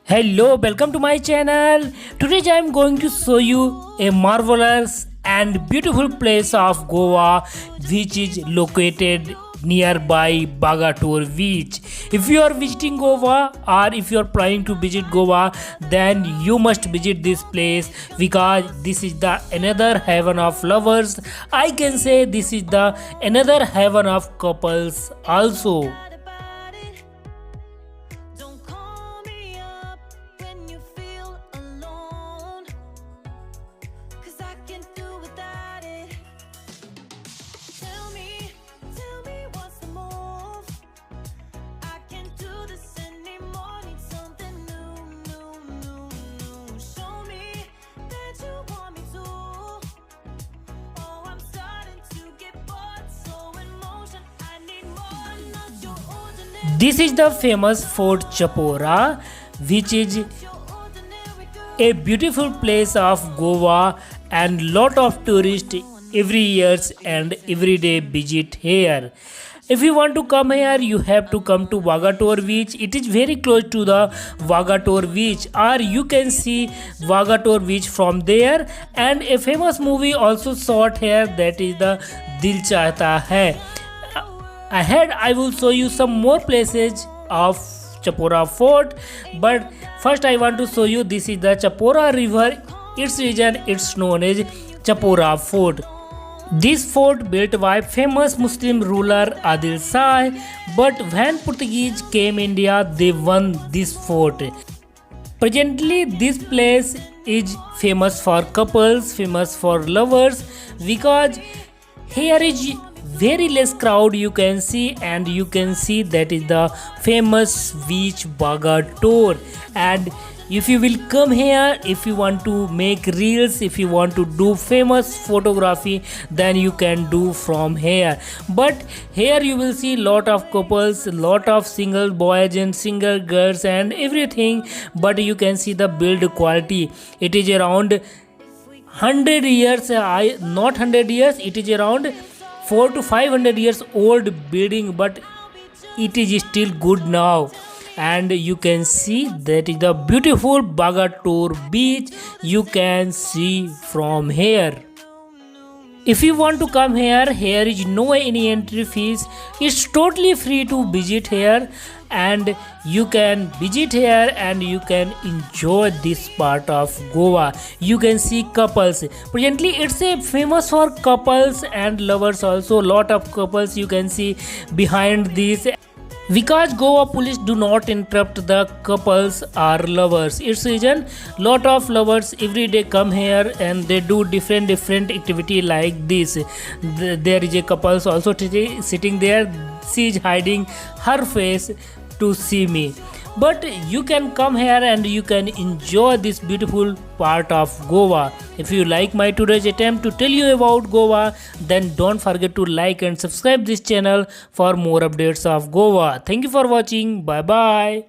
Hello, welcome to my channel. Today I am going to show you a marvelous and beautiful place of Goa which is located nearby Vagator beach. If you are visiting Goa or if you are planning to visit Goa, then you must visit this place because this is the another heaven of lovers. I can say this is the another heaven of couples also. This is the famous Fort Chapora, which is a beautiful place of Goa, and lot of tourists every years and every day visit here. If you want to come here, you have to come to Vagator beach. It is very close to the Vagator beach, or you can see Vagator beach from there. And a famous movie also shot here, that is the Dil Chahta Hai. Ahead I will show you some more places of Chapora fort, but first I want to show you this is the Chapora river. Its region it's known as Chapora fort. This fort built by famous Muslim ruler Adil Shah, but when Portuguese came India they won this fort. Presently this place is famous for couples, famous for lovers, because here is very less crowd you can see, and you can see that is the famous beach Vagator. And if you will come here, if you want to make reels, if you want to do famous photography, then you can do from here. But here you will see lot of couples, lot of single boys and single girls and everything, but you can see the build quality. It is around 100 years, not 100 years, it is around 400 to 500 years old building, but it is still good now. And you can see that is the beautiful Vagator beach you can see from here. If you want to come here, here is no any entry fees. It's totally free to visit here, and you can visit here and you can enjoy this part of Goa. You can see couples. Presently it's a famous for couples and lovers also. Lot of couples you can see behind this, because Goa police do not interrupt the couples or lovers. Its reason lot of lovers every day come here and they do different activity like this. There is a couples also sitting there. She is hiding her face to see me. But you can come here and you can enjoy this beautiful part of Goa. If you like my today's attempt to tell you about Goa, then don't forget to like and subscribe this channel for more updates of Goa. Thank you for watching. Bye bye.